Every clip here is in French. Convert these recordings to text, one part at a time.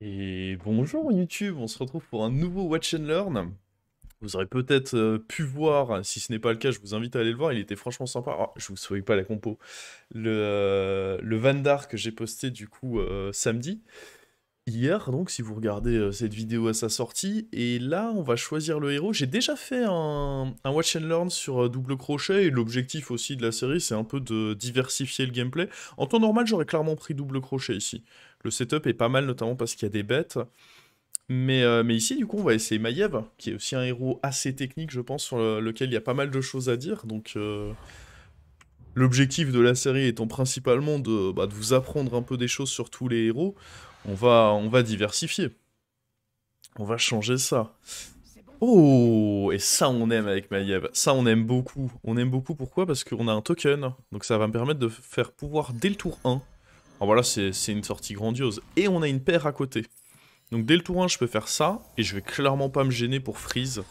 Et bonjour YouTube, on se retrouve pour un nouveau Watch and Learn. Vous aurez peut-être pu voir, si ce n'est pas le cas, je vous invite à aller le voir, il était franchement sympa. Ah, je vous souhaite pas la compo. Le Vandar que j'ai posté du coup samedi, hier, donc si vous regardez cette vidéo à sa sortie. Et là, on va choisir le héros. J'ai déjà fait un Watch and Learn sur double crochet, et l'objectif aussi de la série, c'est un peu de diversifier le gameplay. En temps normal, j'aurais clairement pris double crochet ici. Le setup est pas mal, notamment parce qu'il y a des bêtes. Mais ici, du coup, on va essayer Maiev, qui est aussi un héros assez technique, je pense, sur lequel il y a pas mal de choses à dire. Donc, l'objectif de la série étant principalement de vous apprendre un peu des choses sur tous les héros, on va diversifier. On va changer ça. Oh, et ça, on aime avec Maiev. Ça, on aime beaucoup. On aime beaucoup, pourquoi? Parce qu'on a un token, donc ça va me permettre de faire pouvoir dès le tour 1. Alors voilà, c'est une sortie grandiose. Et on a une paire à côté. Donc dès le tour 1, je peux faire ça, et je vais clairement pas me gêner pour freeze.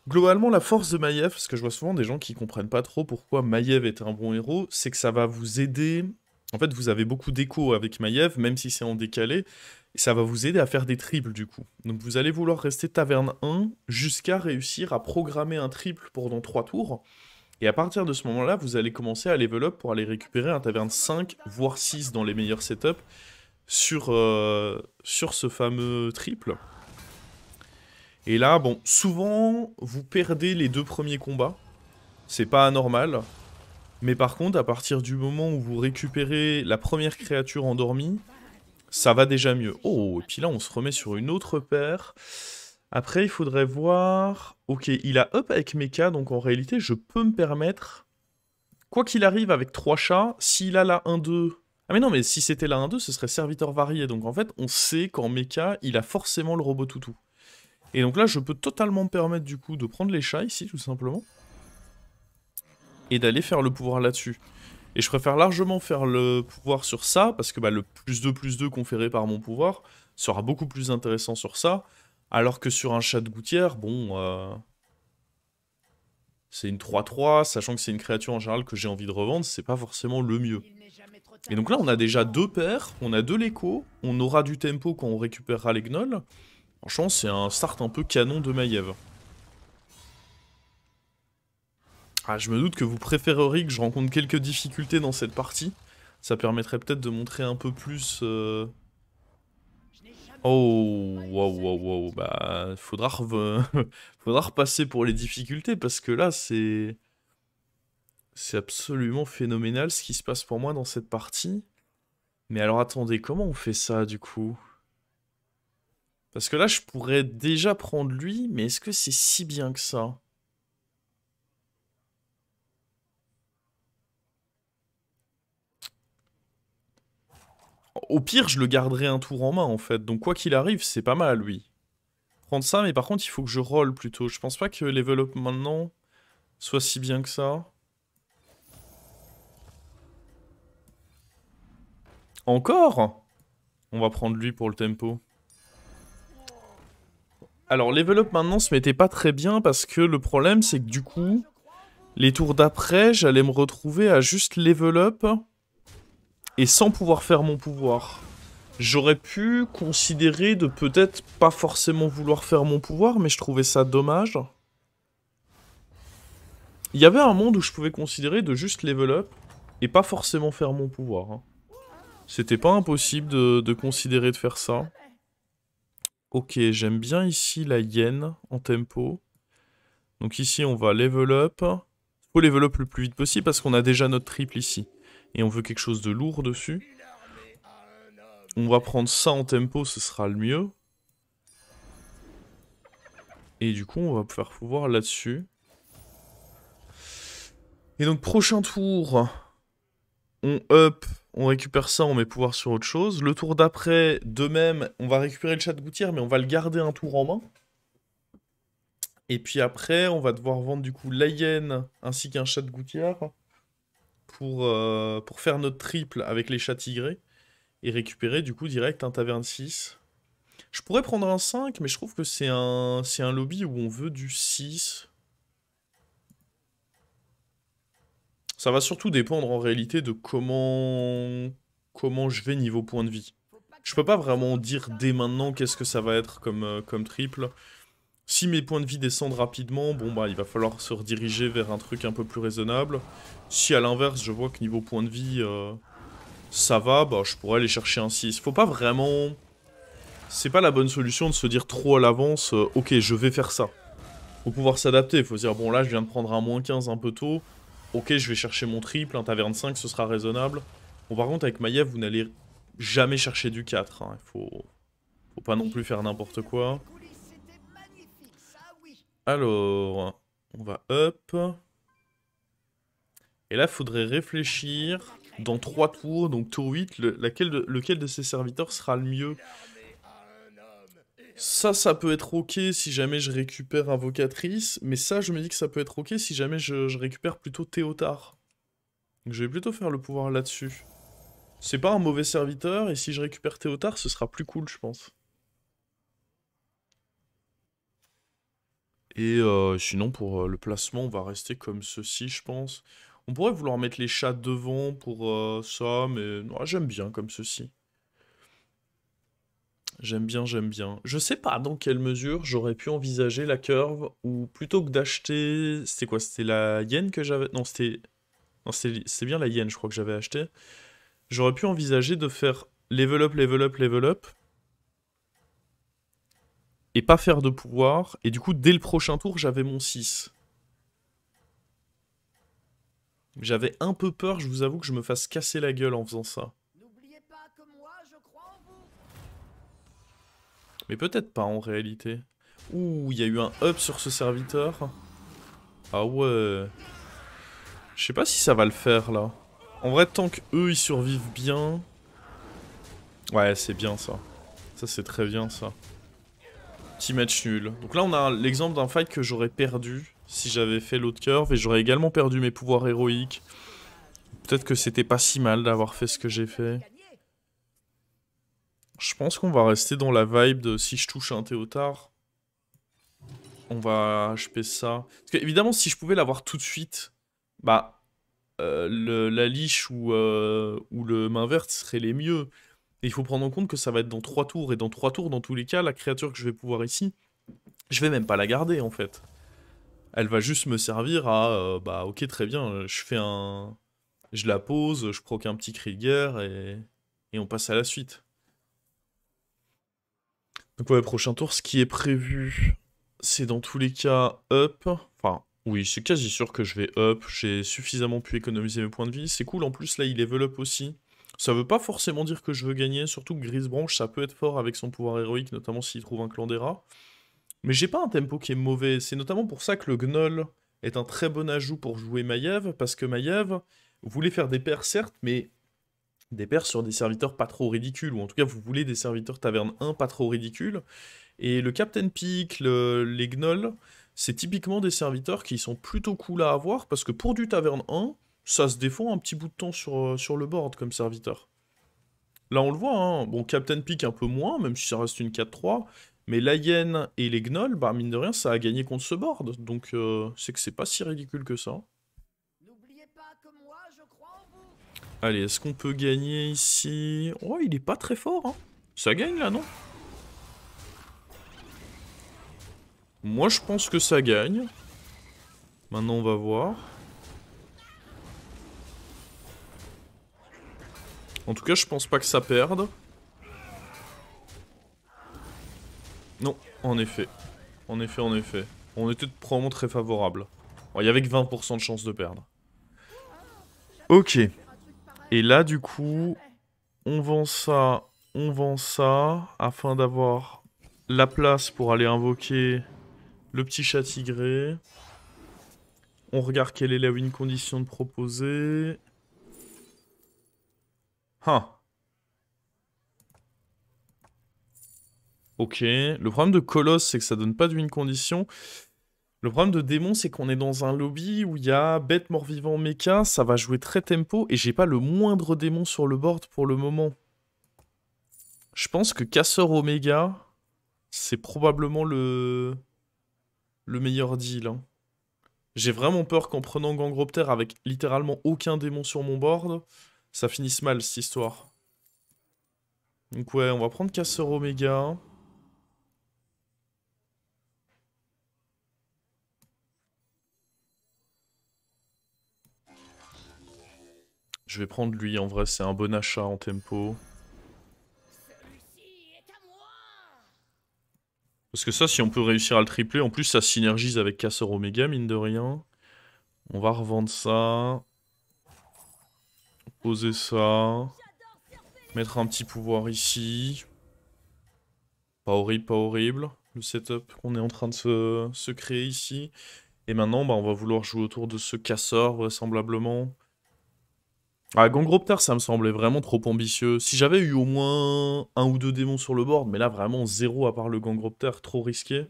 Globalement, la force de Maiev, parce que je vois souvent des gens qui comprennent pas trop pourquoi Maiev est un bon héros, c'est que ça va vous aider... En fait, vous avez beaucoup d'écho avec Maiev, même si c'est en décalé, et ça va vous aider à faire des triples du coup. Donc vous allez vouloir rester taverne 1 jusqu'à réussir à programmer un triple pendant 3 tours, et à partir de ce moment-là, vous allez commencer à level up pour aller récupérer un taverne 5, voire 6 dans les meilleurs setups, sur ce fameux triple. Et là, bon, souvent, vous perdez les 2 premiers combats. C'est pas anormal. Mais par contre, à partir du moment où vous récupérez la première créature endormie, ça va déjà mieux. Oh, et puis là, on se remet sur une autre paire. Après, il faudrait voir... Ok, il a up avec Mecha, donc en réalité, je peux me permettre... Quoi qu'il arrive avec 3 chats, s'il a la 1-2... Ah mais non, mais si c'était la 1-2, ce serait serviteur varié. Donc en fait, on sait qu'en Mecha, il a forcément le robot toutou. Et donc là, je peux totalement me permettre du coup de prendre les chats ici, tout simplement, et d'aller faire le pouvoir là-dessus. Et je préfère largement faire le pouvoir sur ça, parce que bah, le +2/+2 conféré par mon pouvoir sera beaucoup plus intéressant sur ça, alors que sur un chat de gouttière, bon, c'est une 3/3, sachant que c'est une créature en général que j'ai envie de revendre, c'est pas forcément le mieux. Et donc là, on a déjà 2 paires, on a de l'écho, on aura du tempo quand on récupérera les gnolls. Franchement, c'est un start un peu canon de Maiev. Ah, je me doute que vous préféreriez que je rencontre quelques difficultés dans cette partie. Ça permettrait peut-être de montrer un peu plus... Oh, wow, wow, wow, bah, faudra repasser pour les difficultés, parce que là, c'est... C'est absolument phénoménal ce qui se passe pour moi dans cette partie. Mais alors attendez, comment on fait ça, du coup? Parce que là, je pourrais déjà prendre lui, mais est-ce que c'est si bien que ça? Au pire, je le garderai un tour en main, en fait. Donc quoi qu'il arrive, c'est pas mal, lui. Prendre ça, mais par contre, il faut que je roll plutôt. Je pense pas que level up maintenant soit si bien que ça. Encore? On va prendre lui pour le tempo. Alors, level up maintenant se mettait pas très bien parce que le problème, c'est que du coup, les tours d'après, j'allais me retrouver à juste level up et sans pouvoir faire mon pouvoir. J'aurais pu considérer de peut-être pas forcément vouloir faire mon pouvoir, mais je trouvais ça dommage. Il y avait un monde où je pouvais considérer de juste level up et pas forcément faire mon pouvoir, hein. C'était pas impossible de considérer de faire ça. Ok, j'aime bien ici la yen en tempo. Donc ici, on va level up. Faut level up le plus vite possible parce qu'on a déjà notre triple ici. Et on veut quelque chose de lourd dessus. On va prendre ça en tempo, ce sera le mieux. Et du coup, on va faire pouvoir là-dessus. Et donc, prochain tour, on up, on récupère ça, on met pouvoir sur autre chose. Le tour d'après, de même, on va récupérer le chat de gouttière, mais on va le garder un tour en main. Et puis après, on va devoir vendre du coup la hyène ainsi qu'un chat de gouttière pour faire notre triple avec les chats tigrés et récupérer du coup direct un taverne 6. Je pourrais prendre un 5, mais je trouve que c'est un lobby où on veut du 6. Ça va surtout dépendre en réalité de comment je vais niveau point de vie. Je peux pas vraiment dire dès maintenant qu'est-ce que ça va être comme triple. Si mes points de vie descendent rapidement, bon bah il va falloir se rediriger vers un truc un peu plus raisonnable. Si à l'inverse je vois que niveau points de vie ça va, bah je pourrais aller chercher un 6. Faut pas vraiment... C'est pas la bonne solution de se dire trop à l'avance, ok je vais faire ça. Faut pouvoir s'adapter, faut se dire bon là je viens de prendre un -15 un peu tôt. Ok je vais chercher mon triple, un taverne 5 ce sera raisonnable. Bon par contre avec Maiev vous n'allez jamais chercher du 4, hein. Faut pas non plus faire n'importe quoi. Alors, on va up. Et là, faudrait réfléchir dans 3 tours, donc tour 8, lequel de ces serviteurs sera le mieux. Ça peut être ok si jamais je récupère Invocatrice, mais ça, je me dis que ça peut être ok si jamais je récupère plutôt Théotard. Donc je vais plutôt faire le pouvoir là-dessus. C'est pas un mauvais serviteur, et si je récupère Théotard, ce sera plus cool, je pense. Et sinon, pour le placement, on va rester comme ceci, je pense. On pourrait vouloir mettre les chats devant pour ça, mais non, j'aime bien comme ceci. J'aime bien, j'aime bien. Je sais pas dans quelle mesure j'aurais pu envisager la curve, ou plutôt que d'acheter... C'était quoi? C'était la yen que j'avais... Non, c'était... Non, c'est bien la yen, je crois que j'avais acheté. J'aurais pu envisager de faire level up, level up, level up, et pas faire de pouvoir, et du coup, dès le prochain tour, j'avais mon 6. J'avais un peu peur, je vous avoue, que je me fasse casser la gueule en faisant ça. Mais peut-être pas en réalité. Ouh, il y a eu un up sur ce serviteur. Ah ouais. Je sais pas si ça va le faire là. En vrai, tant que eux ils survivent bien... Ouais, c'est bien ça. Ça c'est très bien ça. Petit match nul. Donc là on a l'exemple d'un fight que j'aurais perdu si j'avais fait l'autre curve, et j'aurais également perdu mes pouvoirs héroïques. Peut-être que c'était pas si mal d'avoir fait ce que j'ai fait. Je pense qu'on va rester dans la vibe de si je touche un Théotard, on va HP ça. Parce que évidemment si je pouvais l'avoir tout de suite, bah la liche ou le main verte seraient les mieux. Et il faut prendre en compte que ça va être dans 3 tours, et dans 3 tours dans tous les cas, la créature que je vais pouvoir ici, je vais même pas la garder en fait. Elle va juste me servir à, bah ok très bien, je fais un... Je la pose, je proc un petit cri de guerre, et on passe à la suite. Donc ouais, prochain tour, ce qui est prévu, c'est dans tous les cas up. Enfin, oui, c'est quasi sûr que je vais up. J'ai suffisamment pu économiser mes points de vie. C'est cool, en plus là, il level up aussi. Ça veut pas forcément dire que je veux gagner, surtout que Grisebranche, ça peut être fort avec son pouvoir héroïque, notamment s'il trouve un clan des rats. Mais j'ai pas un tempo qui est mauvais. C'est notamment pour ça que le Gnoll est un très bon ajout pour jouer Maiev, parce que Maiev, vous voulez faire des pairs certes, mais des pairs sur des serviteurs pas trop ridicules, ou en tout cas vous voulez des serviteurs taverne 1 pas trop ridicules. Et le Captain Peak, les Gnolls, c'est typiquement des serviteurs qui sont plutôt cool à avoir, parce que pour du taverne 1, ça se défend un petit bout de temps sur le board comme serviteur. Là on le voit, hein. Bon, Captain Peak un peu moins, même si ça reste une 4-3, mais la hyène et les Gnolls, bah mine de rien, ça a gagné contre ce board, donc c'est que c'est pas si ridicule que ça. Allez, est-ce qu'on peut gagner ici? Oh, il est pas très fort, hein. Ça gagne là, non? Moi, je pense que ça gagne. Maintenant, on va voir. En tout cas, je pense pas que ça perde. Non, en effet. En effet, en effet. On était probablement très favorable. Bon, il y avait que 20% de chance de perdre. Ok. Et là, du coup, on vend ça, afin d'avoir la place pour aller invoquer le petit chat tigré. On regarde quelle est la win condition de proposer. Ah. Ok. Le problème de Colosse, c'est que ça donne pas de win condition. Le problème de Démon, c'est qu'on est dans un lobby où il y a bête, mort-vivant, mecha, ça va jouer très tempo, et j'ai pas le moindre démon sur le board pour le moment. Je pense que Casseur Oméga, c'est probablement le meilleur deal, hein. J'ai vraiment peur qu'en prenant Gangropter avec littéralement aucun démon sur mon board, ça finisse mal cette histoire. Donc ouais, on va prendre Casseur Oméga. Je vais prendre lui, en vrai, c'est un bon achat en tempo. Parce que ça, si on peut réussir à le tripler, en plus ça synergise avec Casseur Oméga, mine de rien. On va revendre ça. Poser ça. Mettre un petit pouvoir ici. Pas horrible, pas horrible. Le setup qu'on est en train de se créer ici. Et maintenant, bah, on va vouloir jouer autour de ce casseur, vraisemblablement. Ah, Gangropter, ça me semblait vraiment trop ambitieux. Si j'avais eu au moins un ou deux démons sur le board, mais là, vraiment zéro à part le Gangropter, trop risqué.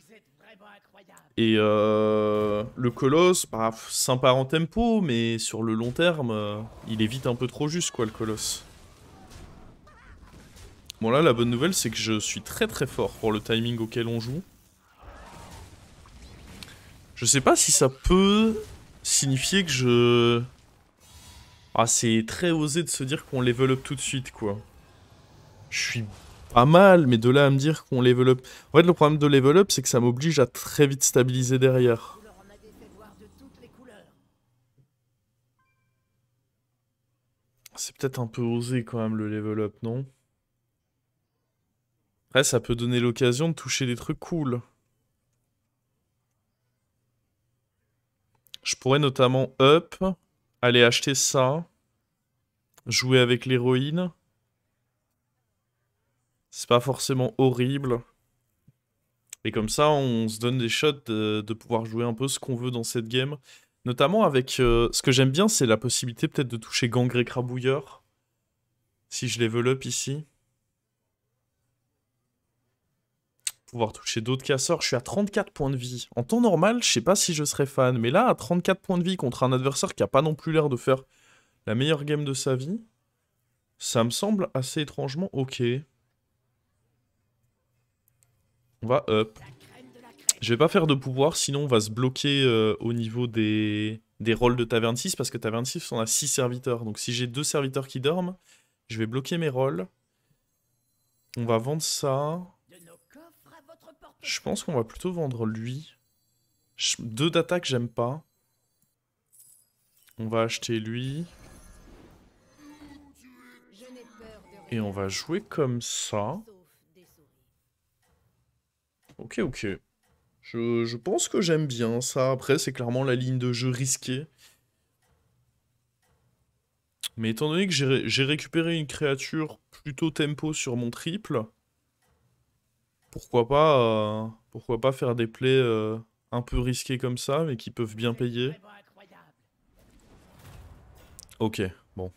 Et le Colosse, bah, sympa en tempo, mais sur le long terme, il est vite un peu trop juste, quoi, le Colosse. Bon là, la bonne nouvelle, c'est que je suis très très fort pour le timing auquel on joue. Je sais pas si ça peut signifier que je... Ah, c'est très osé de se dire qu'on level up tout de suite, quoi. Je suis pas mal, mais de là à me dire qu'on level up... En fait, le problème de level up, c'est que ça m'oblige à très vite stabiliser derrière. C'est peut-être un peu osé quand même, le level up, non? Après, ça peut donner l'occasion de toucher des trucs cool. Je pourrais notamment up, aller acheter ça, jouer avec l'héroïne. C'est pas forcément horrible. Et comme ça, on se donne des shots de pouvoir jouer un peu ce qu'on veut dans cette game. Notamment avec... ce que j'aime bien, c'est la possibilité peut-être de toucher Gangrel Crabouilleur. Si je level up ici. Pouvoir toucher d'autres casseurs. Je suis à 34 points de vie. En temps normal, je sais pas si je serais fan. Mais là, à 34 points de vie contre un adversaire qui a pas non plus l'air de faire la meilleure game de sa vie, ça me semble assez étrangement ok. On va up. Je vais pas faire de pouvoir, sinon on va se bloquer au niveau des rôles de Taverne 6, parce que Taverne 6, on a 6 serviteurs. Donc si j'ai 2 serviteurs qui dorment, je vais bloquer mes rôles. On va vendre ça. Je pense qu'on va plutôt vendre lui. 2 d'attaque, j'aime pas. On va acheter lui. Et on va jouer comme ça. Ok, ok. Je pense que j'aime bien ça. Après, c'est clairement la ligne de jeu risquée. Mais étant donné que j'ai récupéré une créature plutôt tempo sur mon triple, pourquoi pas faire des plays un peu risqués comme ça, mais qui peuvent bien payer. Ok, bon.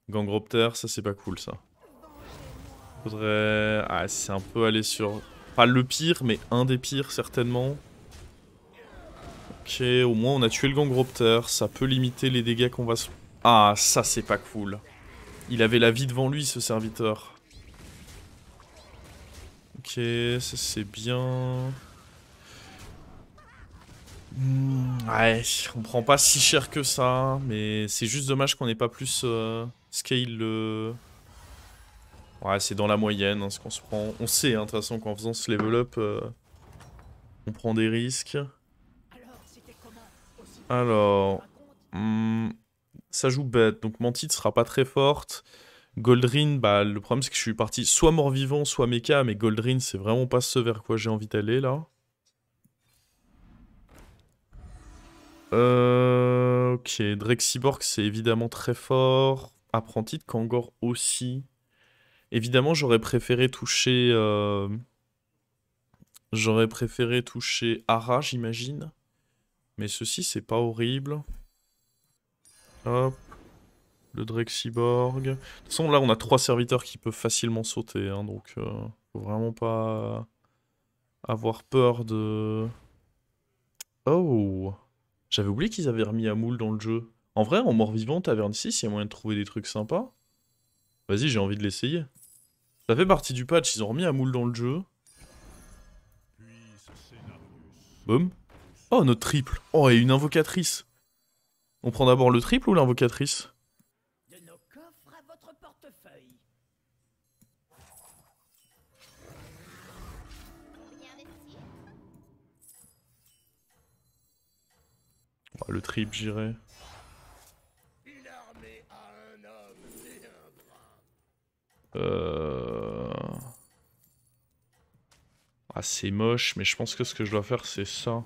Gangropter, ça c'est pas cool ça. Faudrait... Ah, c'est un peu aller sur... Pas le pire, mais un des pires certainement. Ok, au moins on a tué le Gangropter, ça peut limiter les dégâts qu'on va se... Ah, ça c'est pas cool. Il avait la vie devant lui, ce serviteur. Ok, ça c'est bien. Ouais, on prend pas si cher que ça, mais c'est juste dommage qu'on ait pas plus scale le... Ouais, c'est dans la moyenne, hein, ce qu'on se prend. On sait, hein, de toute façon, qu'en faisant ce level up, on prend des risques. Alors... ça joue bête, donc Mantide sera pas très forte. Goldrin, bah le problème c'est que je suis parti soit mort-vivant, soit mecha, mais Goldrin c'est vraiment pas ce vers quoi j'ai envie d'aller là. Ok, Drexiborg c'est évidemment très fort. Apprenti de Kangor aussi. Évidemment j'aurais préféré toucher... J'aurais préféré toucher Ara, j'imagine. Mais ceci c'est pas horrible. Hop. Le Drexiborg. De toute façon, là, on a 3 serviteurs qui peuvent facilement sauter, hein, donc faut vraiment pas avoir peur de... Oh! J'avais oublié qu'ils avaient remis Amoul dans le jeu. En vrai, en mort-vivant, Taverne 6, il y a moyen de trouver des trucs sympas. Vas-y, j'ai envie de l'essayer. Ça fait partie du patch, ils ont remis Amoul dans le jeu. Boum. Oh, notre triple. Oh, et une invocatrice. On prend d'abord le triple ou l'invocatrice? Oh, le trip, j'irai. Ah, c'est moche, mais je pense que ce que je dois faire, c'est ça.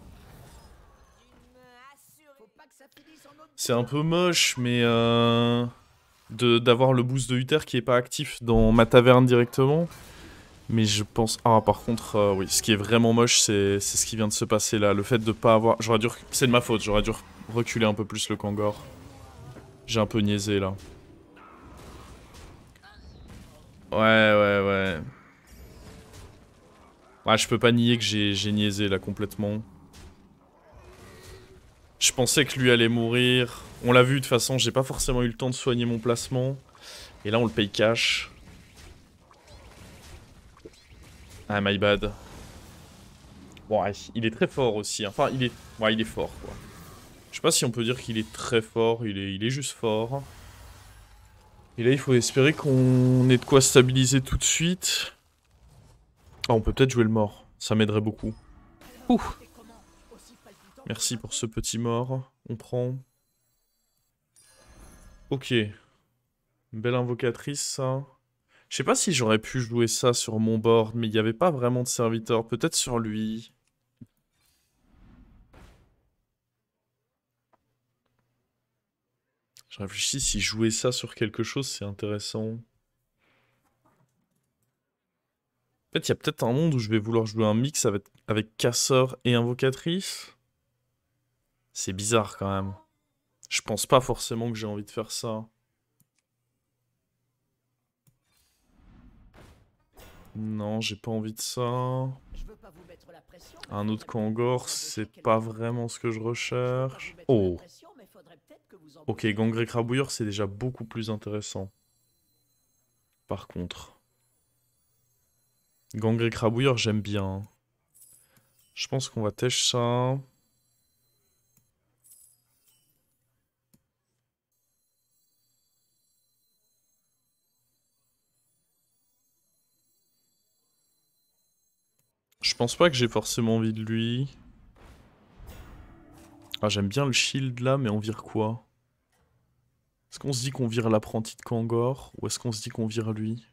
C'est un peu moche, mais d'avoir le boost de Uther qui est pas actif dans ma taverne directement. Mais je pense... Ah, par contre, oui, ce qui est vraiment moche, c'est ce qui vient de se passer là. Le fait de pas avoir... J'aurais dû... C'est de ma faute, j'aurais dû reculer un peu plus le Kangor. J'ai un peu niaisé là. Ouais. Ouais, je peux pas nier que j'ai niaisé là complètement. Je pensais que lui allait mourir. On l'a vu de toute façon, j'ai pas forcément eu le temps de soigner mon placement. Et là on le paye cash. Ah, my bad. Bon, ouais, il est très fort aussi. Enfin, il est... Ouais, il est fort, quoi. Je sais pas si on peut dire qu'il est très fort, il est juste fort. Et là, il faut espérer qu'on ait de quoi stabiliser tout de suite. Ah, on peut peut-être jouer le mort. Ça m'aiderait beaucoup. Ouh. Merci pour ce petit mort. On prend. Ok. Belle invocatrice, ça. Je sais pas si j'aurais pu jouer ça sur mon board, mais il n'y avait pas vraiment de serviteur. Peut-être sur lui. Je réfléchis si jouer ça sur quelque chose, c'est intéressant. En fait, il y a peut-être un monde où je vais vouloir jouer un mix avec casseur et invocatrice. C'est bizarre quand même. Je pense pas forcément que j'ai envie de faire ça. Non, j'ai pas envie de ça. Un autre Kangor, c'est pas vraiment ce que je recherche. Oh. Ok, Gangrel Crabouilleur, c'est déjà beaucoup plus intéressant. Par contre. Gangrel Crabouilleur, j'aime bien. Je pense qu'on va têche ça. Je pense pas que j'ai forcément envie de lui. Ah, j'aime bien le shield là, mais on vire quoi? Est-ce qu'on se dit qu'on vire l'apprenti de Kangor? Ou est-ce qu'on se dit qu'on vire lui?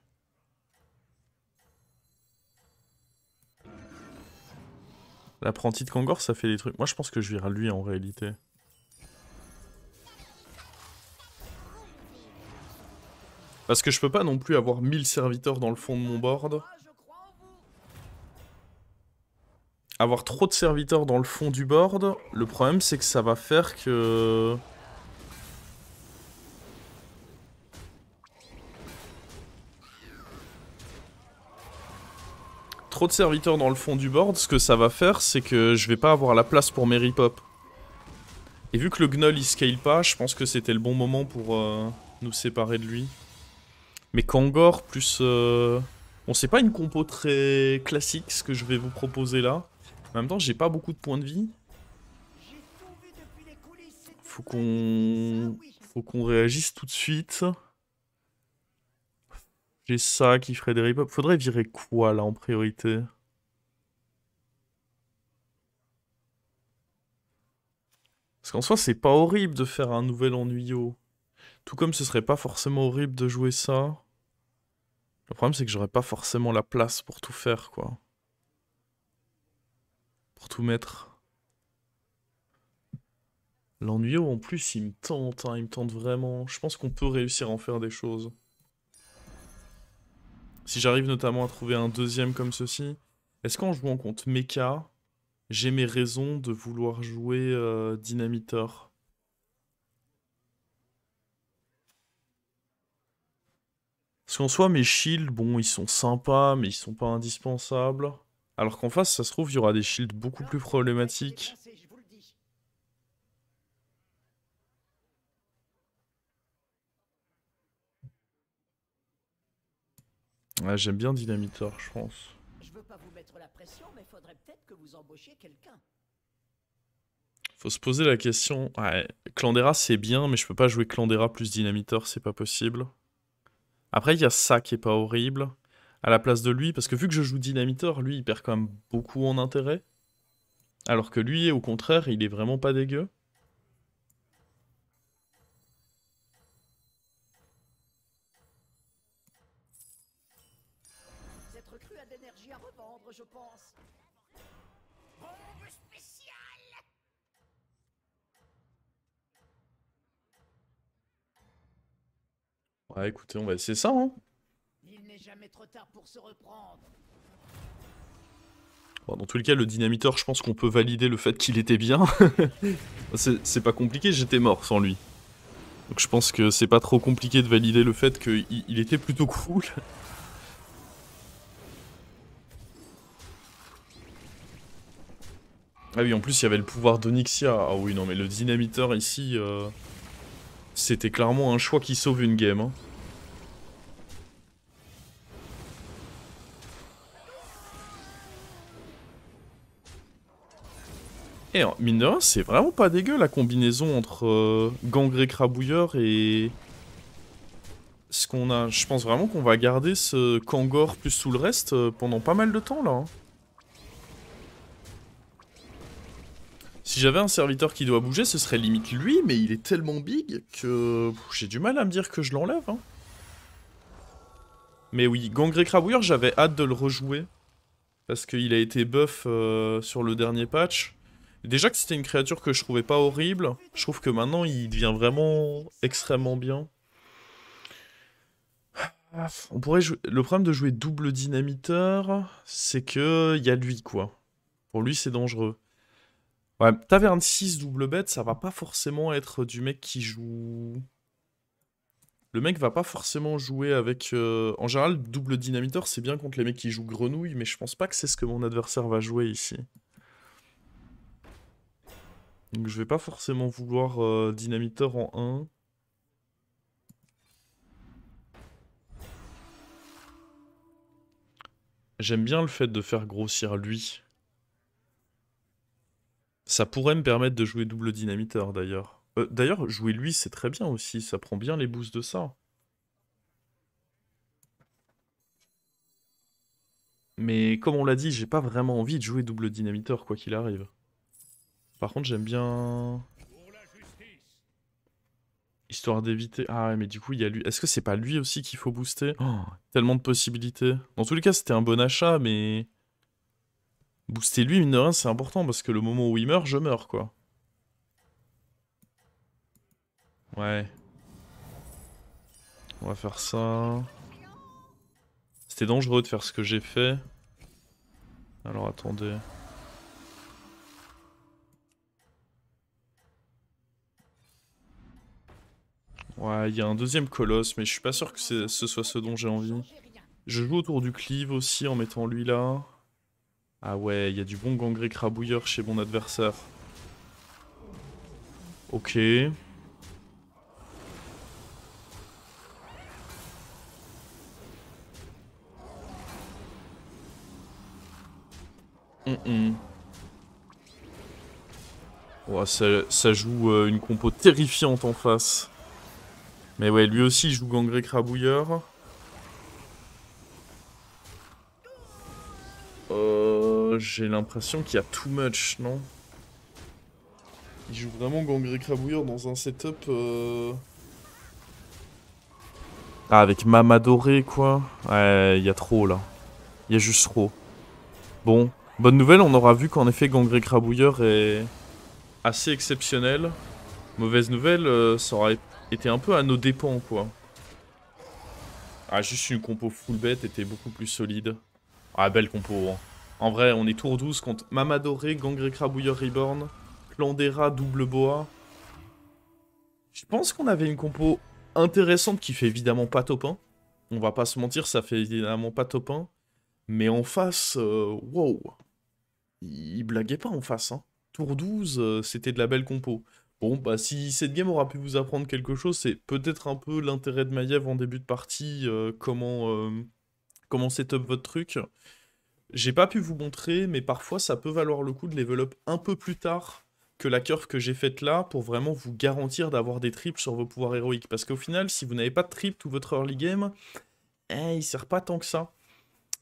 L'apprenti de Kangor, ça fait des trucs. Moi, je pense que je vire lui en réalité. Parce que je peux pas non plus avoir 1000 serviteurs dans le fond de mon board. Avoir trop de serviteurs dans le fond du board, le problème c'est que ça va faire que... Trop de serviteurs dans le fond du board, ce que ça va faire, c'est que je vais pas avoir la place pour mes ripop. Et vu que le gnoll il scale pas, je pense que c'était le bon moment pour nous séparer de lui. Mais Kangor plus... Bon, c'est pas une compo très classique ce que je vais vous proposer là. En même temps, j'ai pas beaucoup de points de vie. Faut qu'on réagisse tout de suite. J'ai ça qui ferait des ripop. Faudrait virer quoi là en priorité? Parce qu'en soi, c'est pas horrible de faire un nouvel ennuyau. Tout comme ce serait pas forcément horrible de jouer ça. Le problème, c'est que j'aurais pas forcément la place pour tout faire, quoi. Pour tout mettre. L'ennuyau, en plus, il me tente, hein, il me tente vraiment. Je pense qu'on peut réussir à en faire des choses. Si j'arrive notamment à trouver un deuxième comme ceci, est-ce qu'en jouant contre Mecha, j'ai mes raisons de vouloir jouer Dynamiteur? Parce qu'en soi, mes shields, bon, ils sont sympas, mais ils sont pas indispensables. Alors qu'en face, ça se trouve, il y aura des shields beaucoup plus problématiques. Ouais, j'aime bien Dynamiteur, je pense. Je veux pas vous mettre la pression, mais faudrait peut-être que vous embauchiez quelqu'un. Faut se poser la question. Ouais, Clandera c'est bien, mais je peux pas jouer Clandera plus Dynamiteur, c'est pas possible. Après, il y a ça qui est pas horrible. À la place de lui, parce que vu que je joue Dynamiteur, lui il perd quand même beaucoup en intérêt. Alors que lui, au contraire, il est vraiment pas dégueu. plus à d'énergie à revendre, je pense. Bombe spéciale! Ouais, écoutez, on va essayer ça, hein. Il n'est jamais trop tard pour se reprendre. Bon, dans tous les cas, le dynamiteur, je pense qu'on peut valider le fait qu'il était bien. C'est pas compliqué, j'étais mort sans lui. Donc je pense que c'est pas trop compliqué de valider le fait qu'il était plutôt cool. Ah oui, en plus, il y avait le pouvoir d'Onyxia. Ah oui, non, mais le dynamiteur ici, c'était clairement un choix qui sauve une game, hein. Et mine de rien, c'est vraiment pas dégueu la combinaison entre Gangré Crabouilleur et ce qu'on a. Je pense vraiment qu'on va garder ce Kangor plus tout le reste pendant pas mal de temps là, hein. Si j'avais un serviteur qui doit bouger, ce serait limite lui, mais il est tellement big que j'ai du mal à me dire que je l'enlève, hein. Mais oui, Gangré Crabouilleur, j'avais hâte de le rejouer. Parce qu'il a été buff sur le dernier patch. Déjà que c'était une créature que je trouvais pas horrible, je trouve que maintenant il devient vraiment extrêmement bien. On pourrait jouer... Le problème de jouer double dynamiteur, c'est que y a lui quoi. Pour lui c'est dangereux. Ouais, taverne 6 double bête, ça va pas forcément être du mec qui joue... Le mec va pas forcément jouer avec... En général, double dynamiteur, c'est bien contre les mecs qui jouent grenouille, mais je pense pas que c'est ce que mon adversaire va jouer ici. Donc je vais pas forcément vouloir dynamiteur en 1. J'aime bien le fait de faire grossir lui. Ça pourrait me permettre de jouer double dynamiteur d'ailleurs. D'ailleurs, jouer lui c'est très bien aussi, ça prend bien les boosts de ça. Mais comme on l'a dit, j'ai pas vraiment envie de jouer double dynamiteur quoi qu'il arrive. Par contre j'aime bien... Histoire d'éviter... Ah ouais mais du coup il y a lui... Est-ce que c'est pas lui aussi qu'il faut booster? Oh, tellement de possibilités. Dans tous les cas c'était un bon achat mais... Booster lui mine de rien c'est important parce que le moment où il meurt, je meurs quoi. Ouais. On va faire ça. C'était dangereux de faire ce que j'ai fait. Alors attendez. Ouais, il y a un deuxième colosse, mais je suis pas sûr que ce soit ce dont j'ai envie. Je joue autour du cleave aussi en mettant lui là. Ah ouais, il y a du bon Gangré Crabouilleur chez mon adversaire. Ok. Ouais, ça joue une compo terrifiante en face. Mais ouais, lui aussi il joue Gangré Crabouilleur. J'ai l'impression qu'il y a too much, non? Il joue vraiment Gangré Crabouilleur dans un setup... Ah, avec Mama Doré, quoi. Ouais, il y a trop, là. Il y a juste trop. Bon, bonne nouvelle, on aura vu qu'en effet, Gangré Crabouilleur est assez exceptionnel. Mauvaise nouvelle, ça aurait été un peu à nos dépens, quoi. Ah, juste une compo full bête était beaucoup plus solide. Ah, belle compo, hein. En vrai, on est tour 12 contre Mama Doré, Gangré Crabouilleur Reborn, Clandera, double boa. Je pense qu'on avait une compo intéressante qui fait évidemment pas top 1. On va pas se mentir, ça fait évidemment pas top 1. Mais en face, wow. Il blaguait pas en face, hein. Tour 12, c'était de la belle compo. Bon, bah si cette game aura pu vous apprendre quelque chose, c'est peut-être un peu l'intérêt de Maiev en début de partie, comment setup votre truc. J'ai pas pu vous montrer, mais parfois ça peut valoir le coup de level up un peu plus tard que la curve que j'ai faite là, pour vraiment vous garantir d'avoir des triples sur vos pouvoirs héroïques. Parce qu'au final, si vous n'avez pas de triple tout votre early game, il sert pas tant que ça.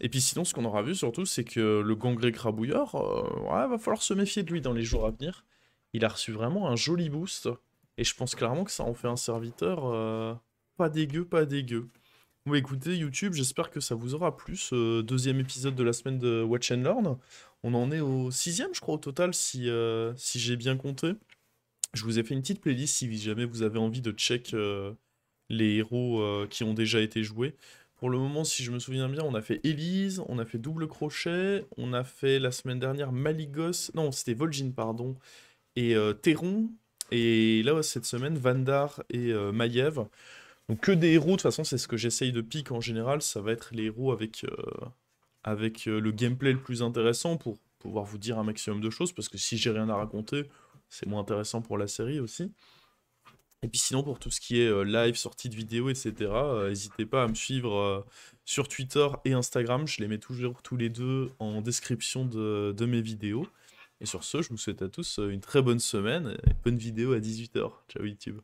Et puis sinon, ce qu'on aura vu surtout, c'est que le Gangré Crabouilleur, ouais, va falloir se méfier de lui dans les jours à venir. Il a reçu vraiment un joli boost, et je pense clairement que ça en fait un serviteur pas dégueu, pas dégueu. Bon, écoutez, YouTube, j'espère que ça vous aura plu, ce deuxième épisode de la semaine de Watch and Learn. On en est au sixième, je crois, au total, si j'ai bien compté. Je vous ai fait une petite playlist si jamais vous avez envie de check les héros qui ont déjà été joués. Pour le moment, si je me souviens bien, on a fait Elise, on a fait Double Crochet, on a fait la semaine dernière Malygos, non, c'était Vol'jin, pardon, et Theron, et là, cette semaine, Vandar et Maiev. Donc que des héros, de toute façon, c'est ce que j'essaye de pique en général, ça va être les héros avec le gameplay le plus intéressant pour pouvoir vous dire un maximum de choses, parce que si j'ai rien à raconter, c'est moins intéressant pour la série aussi. Et puis sinon, pour tout ce qui est live, sortie de vidéos, etc., n'hésitez pas à me suivre sur Twitter et Instagram. Je les mets toujours tous les deux en description de mes vidéos. Et sur ce, je vous souhaite à tous une très bonne semaine et bonne vidéo à 18h. Ciao YouTube.